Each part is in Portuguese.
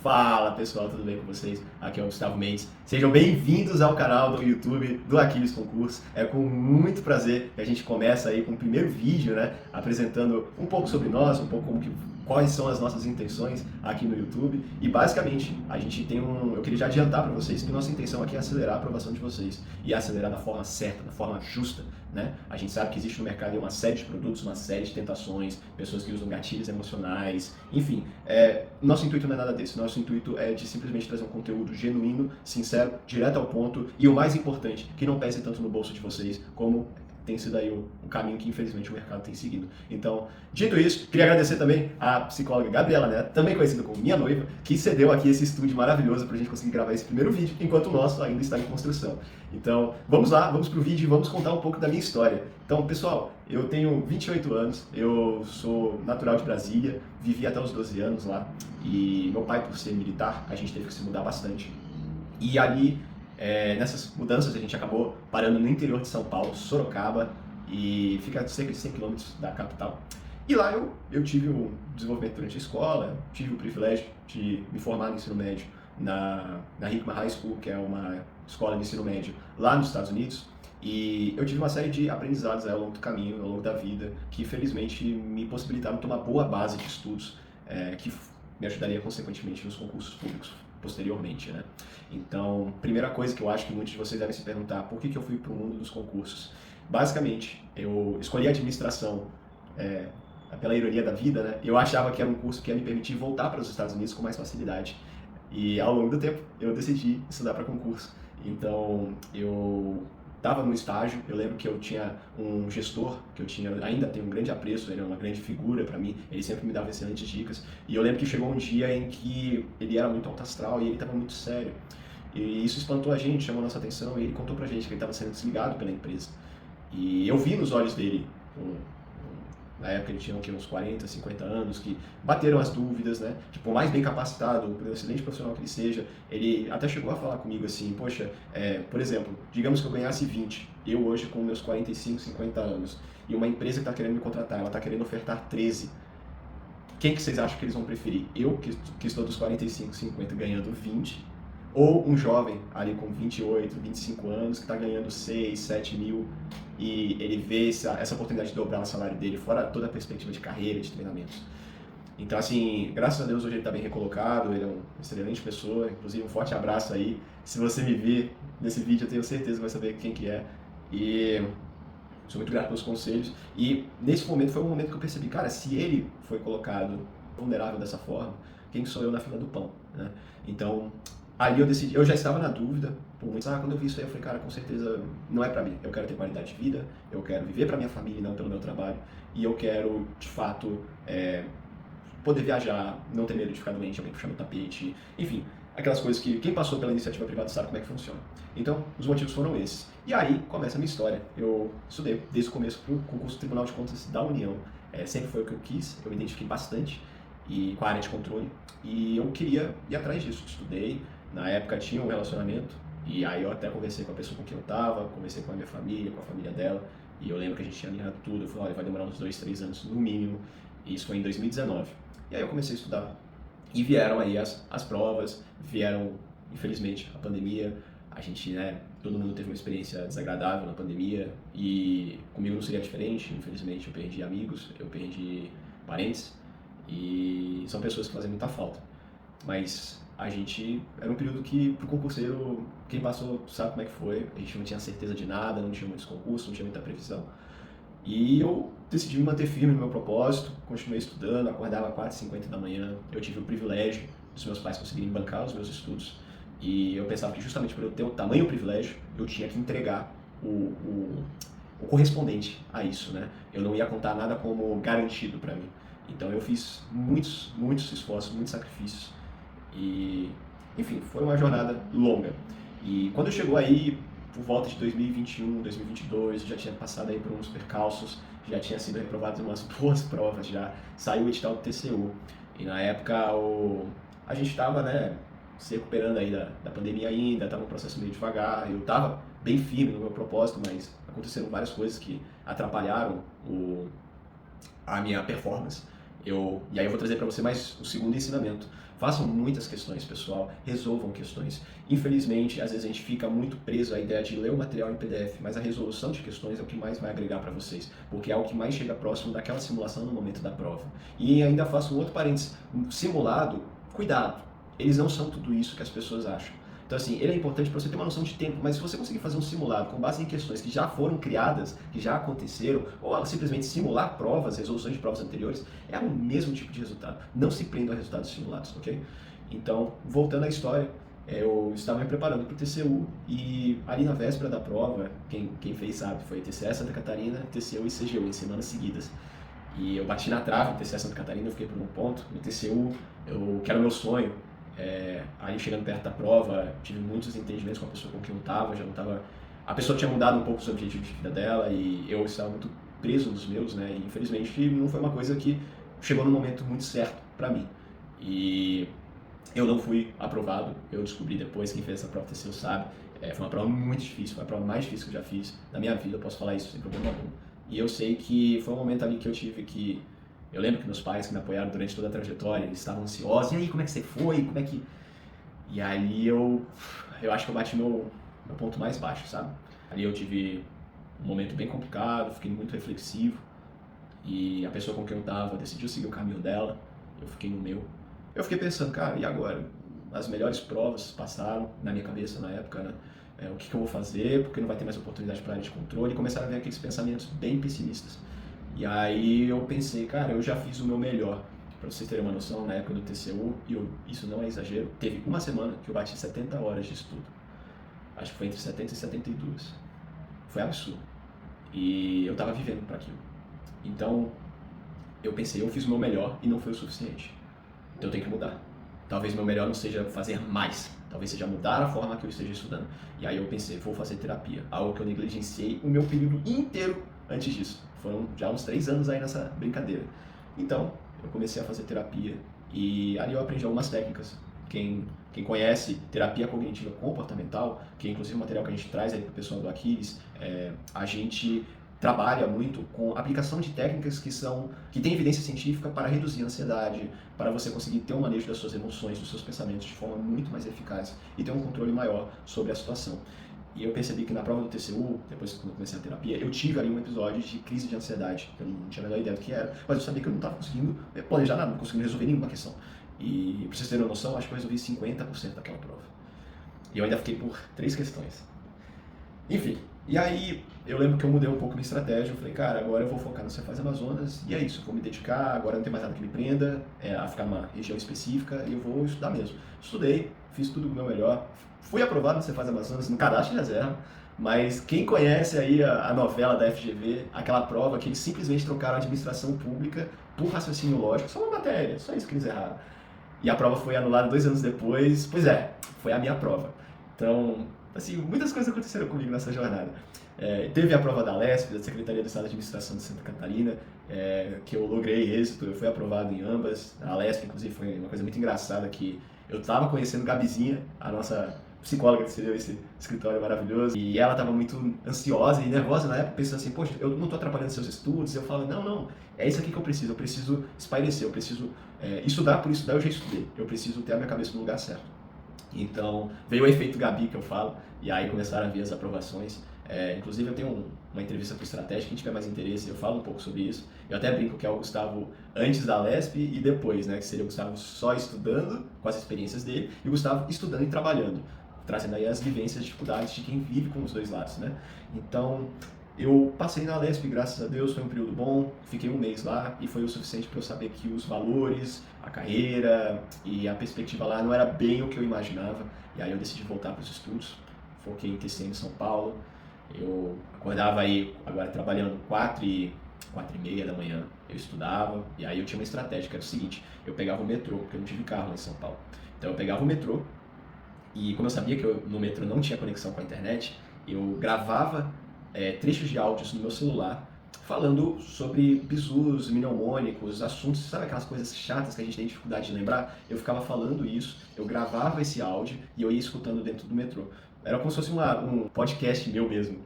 Fala pessoal, tudo bem com vocês? Aqui é o Gustavo Mendes. Sejam bem-vindos ao canal do YouTube do Aquiles Concurso. É com muito prazer que a gente começa aí com o primeiro vídeo, né? Apresentando um pouco sobre nós, um pouco quais são as nossas intenções aqui no YouTube. E basicamente, eu queria já adiantar para vocês que nossa intenção aqui é acelerar a aprovação de vocês e acelerar da forma certa, da forma justa, né? A gente sabe que existe no mercado uma série de produtos, uma série de tentações, pessoas que usam gatilhos emocionais, enfim. Nosso intuito não é nada desse. Nosso intuito é de simplesmente trazer um conteúdo genuíno, sincero, direto ao ponto e o mais importante, que não pese tanto no bolso de vocês como tem sido aí o caminho que infelizmente o mercado tem seguido. Então, dito isso, queria agradecer também a psicóloga Gabriela Neto, também conhecida como minha noiva, que cedeu aqui esse estúdio maravilhoso para a gente conseguir gravar esse primeiro vídeo, enquanto o nosso ainda está em construção. Então, vamos lá, vamos pro vídeo e vamos contar um pouco da minha história. Então, pessoal, eu tenho 28 anos, eu sou natural de Brasília, vivi até os 12 anos lá, e meu pai, por ser militar, a gente teve que se mudar bastante. E ali, nessas mudanças, a gente acabou parando no interior de São Paulo, Sorocaba, e fica a cerca de 100 quilômetros da capital. E lá eu tive um desenvolvimento durante a escola, tive o privilégio de me formar no ensino médio na Hickman High School, que é uma escola de ensino médio lá nos Estados Unidos. E eu tive uma série de aprendizados ao longo do caminho, ao longo da vida, que felizmente me possibilitaram tomar boa base de estudos, que me ajudaria consequentemente nos concursos públicos posteriormente, né? Então, primeira coisa que eu acho que muitos de vocês devem se perguntar, por que eu fui para o mundo dos concursos? Basicamente, eu escolhi administração pela ironia da vida, né? Eu achava que era um curso que ia me permitir voltar para os Estados Unidos com mais facilidade. E ao longo do tempo, eu decidi estudar para concurso. Então, eu estava no estágio, eu lembro que eu tinha um gestor, ainda tenho um grande apreço, ele é uma grande figura para mim, ele sempre me dava excelentes dicas, e eu lembro que chegou um dia em que ele era muito alto astral e ele estava muito sério, e isso espantou a gente, chamou a nossa atenção, e ele contou pra gente que ele estava sendo desligado pela empresa, e eu vi nos olhos dele, na época ele tinha uns 40, 50 anos, que bateram as dúvidas, né? Tipo, por mais bem capacitado, pelo excelente profissional que ele seja, ele até chegou a falar comigo assim, poxa, por exemplo, digamos que eu ganhasse 20, eu hoje com meus 45, 50 anos, e uma empresa que está querendo me contratar, ela está querendo ofertar 13, quem que vocês acham que eles vão preferir? Eu, que estou dos 45, 50 ganhando 20, ou um jovem ali com 28, 25 anos que está ganhando 6, 7 mil e ele vê essa oportunidade de dobrar o salário dele, fora toda a perspectiva de carreira, de treinamentos. Então, assim, graças a Deus hoje ele está bem recolocado, ele é uma excelente pessoa, inclusive um forte abraço aí. Se você me ver nesse vídeo, eu tenho certeza que vai saber quem que é. E sou muito grato pelos conselhos. E nesse momento foi um momento que eu percebi, cara, se ele foi colocado vulnerável dessa forma, quem sou eu na fila do pão, né? Então, aí eu decidi, eu já estava na dúvida, quando eu vi isso aí eu falei, cara, com certeza não é pra mim, eu quero ter qualidade de vida, eu quero viver pra minha família e não pelo meu trabalho, e eu quero, de fato, poder viajar, não ter medo de ficar doente, alguém puxar meu tapete, enfim, aquelas coisas que quem passou pela iniciativa privada sabe como é que funciona. Então, os motivos foram esses. E aí começa a minha história. Eu estudei desde o começo para o concurso do Tribunal de Contas da União. Sempre foi o que eu quis, eu me identifiquei bastante com a área de controle e eu queria ir atrás disso. Estudei, na época tinha um relacionamento e aí eu até conversei com a pessoa com quem eu estava, conversei com a minha família, com a família dela e eu lembro que a gente tinha alinhado tudo. Eu falei, olha, vai demorar uns 2, 3 anos no mínimo, e isso foi em 2019. E aí eu comecei a estudar e vieram aí as provas, vieram, infelizmente, a pandemia. A gente, né, todo mundo teve uma experiência desagradável na pandemia e comigo não seria diferente. Infelizmente eu perdi amigos, eu perdi parentes e são pessoas que fazem muita falta. Mas era um período que pro concurseiro, quem passou sabe como é que foi, a gente não tinha certeza de nada, não tinha muitos concursos, não tinha muita previsão. E eu decidi me manter firme no meu propósito, continuei estudando, acordava às 4h50 da manhã, eu tive o privilégio dos meus pais conseguirem bancar os meus estudos, e eu pensava que justamente por eu ter o tamanho privilégio, eu tinha que entregar o correspondente a isso, né? Eu não ia contar nada como garantido para mim. Então eu fiz muitos, muitos esforços, muitos sacrifícios, e enfim, foi uma jornada longa. E quando chegou aí, por volta de 2021, 2022, já tinha passado aí por uns percalços, já tinha sido reprovado em umas boas provas, já saiu o edital do TCU. E na época a gente estava, né, se recuperando aí da pandemia ainda, estava um processo meio devagar, eu estava bem firme no meu propósito, mas aconteceram várias coisas que atrapalharam a minha performance. E aí eu vou trazer para você mais o segundo ensinamento. Façam muitas questões, pessoal, resolvam questões. Infelizmente, às vezes a gente fica muito preso à ideia de ler o material em PDF, mas a resolução de questões é o que mais vai agregar para vocês, porque é o que mais chega próximo daquela simulação no momento da prova. E ainda faço um outro parênteses, simulado, cuidado, eles não são tudo isso que as pessoas acham. Então, assim, ele é importante para você ter uma noção de tempo, mas se você conseguir fazer um simulado com base em questões que já foram criadas, que já aconteceram, ou simplesmente simular provas, resoluções de provas anteriores, é o mesmo tipo de resultado. Não se prenda a resultados simulados, ok? Então, voltando à história, eu estava me preparando para o TCU e ali na véspera da prova, quem fez sabe, foi TCE Santa Catarina, TCU e CGU em semanas seguidas. E eu bati na trave no TCE Santa Catarina, eu fiquei por um ponto. No TCU, que era o meu sonho, aí chegando perto da prova, tive muitos entendimentos com a pessoa com quem eu estava, já não estava... A pessoa tinha mudado um pouco os objetivos de vida dela e eu estava muito preso nos meus, né? E infelizmente não foi uma coisa que chegou no momento muito certo para mim. E eu não fui aprovado, eu descobri depois, quem fez essa prova TCU sabe, foi uma prova muito difícil, foi a prova mais difícil que eu já fiz na minha vida, eu posso falar isso sem problema algum. E eu sei que foi um momento ali que eu tive que... Eu lembro que meus pais, que me apoiaram durante toda a trajetória, eles estavam ansiosos. E aí, como é que você foi? Como é que... E ali eu acho que eu bati meu ponto mais baixo, sabe? Ali eu tive um momento bem complicado, fiquei muito reflexivo. E a pessoa com quem eu tava decidiu seguir o caminho dela, eu fiquei no meu. Eu fiquei pensando, cara, e agora? As melhores provas passaram na minha cabeça na época, né? O que eu vou fazer? Porque não vai ter mais oportunidade para área de controle. E começaram a vir aqueles pensamentos bem pessimistas. E aí eu pensei, cara, eu já fiz o meu melhor. Para vocês terem uma noção, na época do TCU, isso não é exagero, teve uma semana que eu bati 70 horas de estudo. Acho que foi entre 70 e 72. Foi absurdo. E eu estava vivendo para aquilo. Então, eu pensei, eu fiz o meu melhor e não foi o suficiente. Então eu tenho que mudar. Talvez meu melhor não seja fazer mais, talvez seja mudar a forma que eu esteja estudando. E aí eu pensei, vou fazer terapia, algo que eu negligenciei o meu período inteiro antes disso. Foram já uns 3 anos aí nessa brincadeira. Então, eu comecei a fazer terapia e ali eu aprendi algumas técnicas. Quem conhece terapia cognitiva comportamental, que é inclusive um material que a gente traz aí para o pessoal do Aquiles, a gente trabalha muito com aplicação de técnicas que têm evidência científica para reduzir a ansiedade, para você conseguir ter um manejo das suas emoções, dos seus pensamentos de forma muito mais eficaz e ter um controle maior sobre a situação. E eu percebi que na prova do TCU, depois que eu comecei a terapia, eu tive ali um episódio de crise de ansiedade. Eu não tinha a menor ideia do que era, mas eu sabia que eu não estava conseguindo planejar nada, não conseguindo resolver nenhuma questão. E pra vocês terem uma noção, acho que eu resolvi 50% daquela prova. E eu ainda fiquei por 3 questões. Enfim, e aí eu lembro que eu mudei um pouco minha estratégia. Eu falei, cara, agora eu vou focar no Cefaz Amazonas e é isso, eu vou me dedicar, agora não tem mais nada que me prenda a ficar numa região específica e eu vou estudar mesmo. Estudei, fiz tudo o meu melhor, fui aprovado no Cefaz Amazonas, no cadastro de reserva, mas quem conhece aí a novela da FGV, aquela prova que eles simplesmente trocaram a administração pública por raciocínio lógico, só uma matéria, só isso que eles erraram. E a prova foi anulada 2 anos depois, pois foi a minha prova. Então, assim, muitas coisas aconteceram comigo nessa jornada. Teve a prova da LESP, da Secretaria do Estado de Administração de Santa Catarina, que eu logrei êxito, eu fui aprovado em ambas. A LESP, inclusive, foi uma coisa muito engraçada que eu estava conhecendo Gabizinha, a nossa psicóloga que cedeu esse escritório maravilhoso, e ela estava muito ansiosa e nervosa na época, pensando assim, poxa, eu não estou atrapalhando seus estudos. Eu falo, não, é isso aqui que eu preciso espairecer, eu preciso estudar, por estudar eu já estudei, eu preciso ter a minha cabeça no lugar certo. Então, veio o efeito Gabi, que eu falo, e aí começaram a vir as aprovações. Inclusive, eu tenho uma entrevista para o Estratégia, quem tiver mais interesse, eu falo um pouco sobre isso. Eu até brinco que é o Gustavo antes da LESP e depois, né? Que seria o Gustavo só estudando, com as experiências dele, e o Gustavo estudando e trabalhando, trazendo aí as vivências, as dificuldades de quem vive com os dois lados, né? Então, eu passei na LESP, graças a Deus, foi um período bom, fiquei 1 mês lá e foi o suficiente para eu saber que os valores, a carreira e a perspectiva lá não era bem o que eu imaginava. E aí eu decidi voltar para os estudos, foquei em TCM em São Paulo. Eu acordava aí, agora trabalhando 4h30 da manhã, eu estudava, e aí eu tinha uma estratégia, que era o seguinte, eu pegava o metrô, porque eu não tive carro lá em São Paulo. Então eu pegava o metrô, e como eu sabia que no metrô não tinha conexão com a internet, eu gravava trechos de áudios no meu celular, falando sobre bizus, mnemônicos, assuntos, sabe aquelas coisas chatas que a gente tem dificuldade de lembrar? Eu ficava falando isso, eu gravava esse áudio e eu ia escutando dentro do metrô. Era como se fosse um podcast meu mesmo.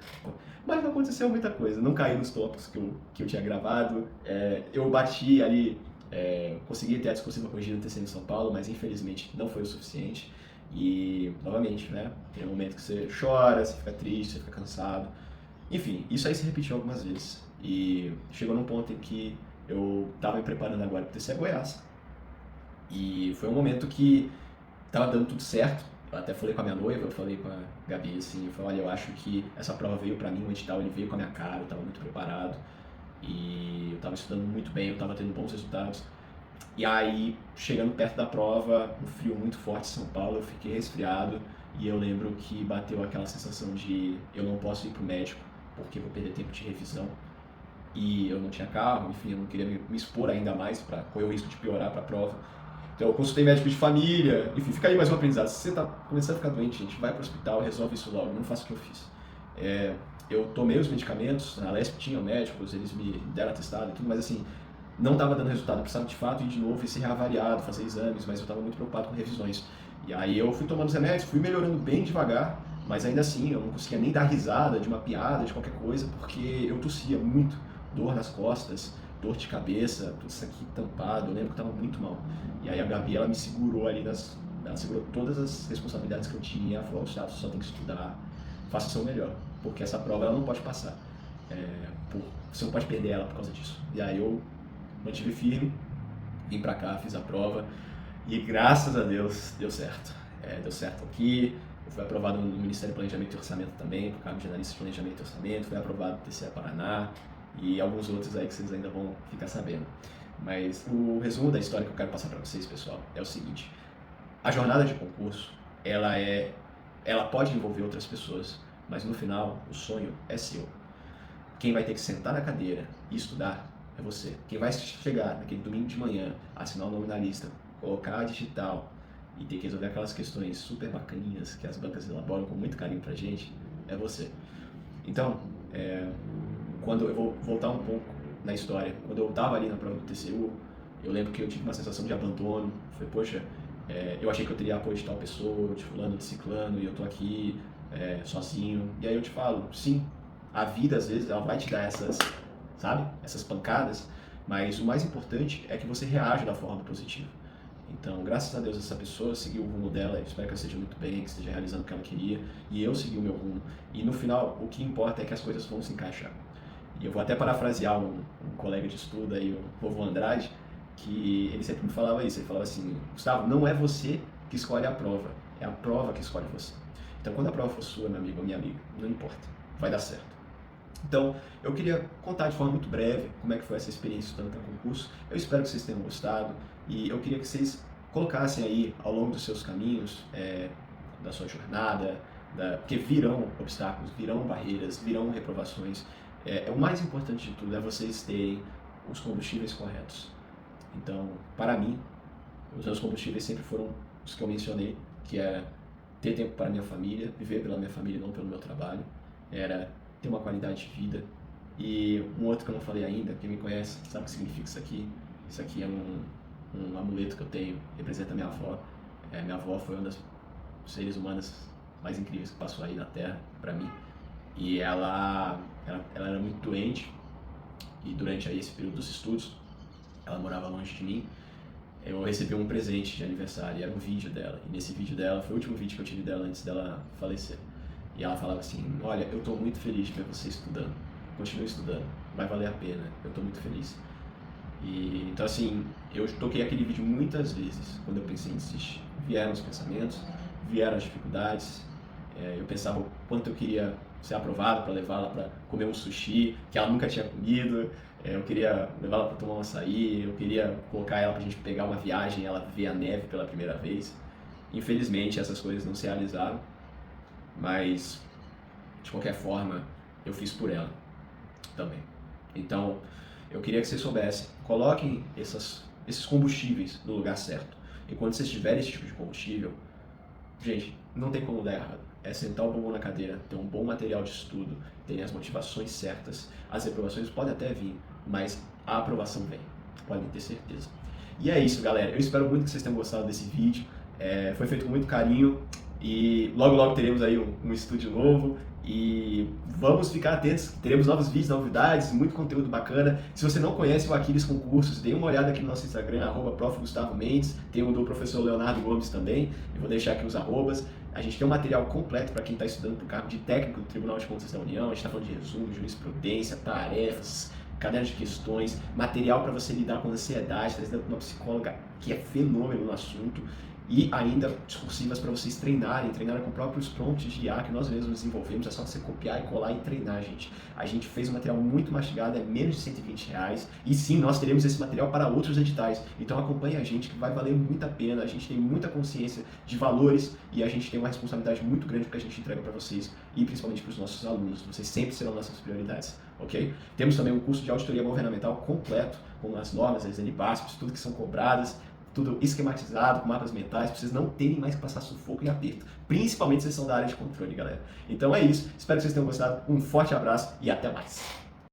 Mas não aconteceu muita coisa, não caí nos tópicos que eu tinha gravado. Eu bati ali Consegui ter a discursiva corrigida no TCM de São Paulo, mas infelizmente não foi o suficiente. E, novamente, né, tem um momento que você chora, você fica triste, você fica cansado. Enfim, isso aí se repetiu algumas vezes. E chegou num ponto em que eu estava me preparando agora para o TCE Goiás. E foi um momento que estava dando tudo certo. Eu até falei com a minha noiva, eu falei com a Gabi, assim, eu falei, olha, eu acho que essa prova veio para mim, o edital ele veio com a minha cara, eu estava muito preparado. E eu estava estudando muito bem, eu estava tendo bons resultados. E aí, chegando perto da prova, um frio muito forte em São Paulo, eu fiquei resfriado e eu lembro que bateu aquela sensação de eu não posso ir pro médico porque vou perder tempo de revisão e eu não tinha carro, enfim, eu não queria me expor ainda mais para correr o risco de piorar para a prova. Então eu consultei médico de família, enfim, fica aí mais um aprendizado. Se você está começando a ficar doente, gente, vai para o hospital, resolve isso logo, não faça o que eu fiz. Eu tomei os medicamentos, na Lesp tinha médicos, eles me deram atestado e tudo, mas assim, não estava dando resultado, eu precisava de fato ir de novo e ser reavaliado, fazer exames, mas eu estava muito preocupado com revisões. E aí eu fui tomando os remédios, fui melhorando bem devagar, mas ainda assim eu não conseguia nem dar risada de uma piada, de qualquer coisa, porque eu tossia muito, dor nas costas, dor de cabeça, tudo isso aqui tampado, eu lembro que eu estava muito mal. E aí a Gabi, ela me segurou ali, ela segurou todas as responsabilidades que eu tinha, e ela falou, Gustavo, você só tem que estudar, faça o seu melhor, porque essa prova ela não pode passar, você não pode perder ela por causa disso. E aí eu mantive firme, vim pra cá, fiz a prova e graças a Deus deu certo. Deu certo aqui, eu fui aprovado no Ministério do Planejamento e Orçamento também, por cargo de analista de Planejamento e Orçamento, fui aprovado no TCE Paraná e alguns outros aí que vocês ainda vão ficar sabendo. Mas o resumo da história que eu quero passar para vocês, pessoal, é o seguinte: a jornada de concurso, ela pode envolver outras pessoas, mas no final o sonho é seu. Quem vai ter que sentar na cadeira e estudar é você. Quem vai chegar naquele domingo de manhã, assinar o nome na lista, colocar a digital e ter que resolver aquelas questões super bacaninhas que as bancas elaboram com muito carinho pra gente, é você. Então, quando eu vou voltar um pouco na história, quando eu estava ali na prova do TCU, eu lembro que eu tive uma sensação de abandono. Falei, poxa, eu achei que eu teria apoio de tal pessoa, de fulano, de ciclano, e eu tô aqui sozinho. E aí eu te falo, sim, a vida às vezes ela vai te dar essas pancadas, mas o mais importante é que você reaja da forma positiva. Então, graças a Deus, essa pessoa seguiu o rumo dela, eu espero que ela esteja muito bem, que esteja realizando o que ela queria, e eu segui o meu rumo. E no final, o que importa é que as coisas vão se encaixar. E eu vou até parafrasear um colega de estudo aí, o Vovô Andrade, que ele sempre me falava isso, ele falava assim, Gustavo, não é você que escolhe a prova, é a prova que escolhe você. Então, quando a prova for sua, meu amigo ou minha amiga, não importa, vai dar certo. Então, eu queria contar de forma muito breve como é que foi essa experiência estudando para concurso. Eu espero que vocês tenham gostado e eu queria que vocês colocassem aí ao longo dos seus caminhos, da sua jornada, porque virão obstáculos, virão barreiras, virão reprovações. O mais importante de tudo é vocês terem os combustíveis corretos. Então, para mim, os meus combustíveis sempre foram os que eu mencionei, que é ter tempo para a minha família, viver pela minha família, não pelo meu trabalho. Era ter uma qualidade de vida. E um outro que eu não falei ainda, quem me conhece sabe o que significa isso aqui. Isso aqui é um amuleto que eu tenho, representa minha avó. Minha avó foi uma das seres humanos mais incríveis que passou aí na Terra para mim. E ela era muito doente e durante aí esse período dos estudos, ela morava longe de mim. Eu recebi um presente de aniversário e era um vídeo dela. E nesse vídeo dela, foi o último vídeo que eu tive dela antes dela falecer. E ela falava assim, olha, eu estou muito feliz de ver você estudando, continue estudando, vai valer a pena, eu estou muito feliz. E, então assim, eu toquei aquele vídeo muitas vezes, quando eu pensei em desistir. Vieram os pensamentos, vieram as dificuldades, eu pensava o quanto eu queria ser aprovado para levá-la para comer um sushi, que ela nunca tinha comido, eu queria levá-la para tomar um açaí, eu queria colocar ela para a gente pegar uma viagem e ela ver a neve pela primeira vez. Infelizmente essas coisas não se realizaram. Mas, de qualquer forma, eu fiz por ela também. Então, eu queria que vocês soubessem, coloquem esses combustíveis no lugar certo. E quando vocês tiverem esse tipo de combustível, gente, não tem como dar errado. É sentar o bumbum na cadeira, ter um bom material de estudo, ter as motivações certas. As reprovações podem até vir, mas a aprovação vem, podem ter certeza. E é isso, galera. Eu espero muito que vocês tenham gostado desse vídeo. Foi feito com muito carinho. E logo logo teremos aí um estúdio novo e vamos ficar atentos, teremos novos vídeos, novidades, muito conteúdo bacana. Se você não conhece o Aquiles Concursos, dê uma olhada aqui no nosso Instagram, @Prof. Gustavo Mendes, tem o do professor Leonardo Gomes também, eu vou deixar aqui os arrobas. A gente tem um material completo para quem está estudando para o cargo de técnico do Tribunal de Contas da União, a gente está falando de resumo, jurisprudência, tarefas, caderno de questões, material para você lidar com ansiedade, trazendo uma psicóloga que é fenômeno no assunto, e ainda discursivas para vocês treinarem com próprios prompts de IA que nós mesmos desenvolvemos. É só você copiar e colar e treinar, gente. A gente fez um material muito mastigado, é menos de R$120, e sim, nós teremos esse material para outros editais. Então acompanhe a gente que vai valer muito a pena. A gente tem muita consciência de valores e a gente tem uma responsabilidade muito grande que a gente entrega para vocês e principalmente para os nossos alunos. Vocês sempre serão nossas prioridades, ok? Temos também um curso de auditoria governamental completo, com as normas, as NBASPs, tudo que são cobradas, tudo esquematizado, com mapas mentais, para vocês não terem mais que passar sufoco e aperto. Principalmente se vocês são da área de controle, galera. Então é isso. Espero que vocês tenham gostado. Um forte abraço e até mais.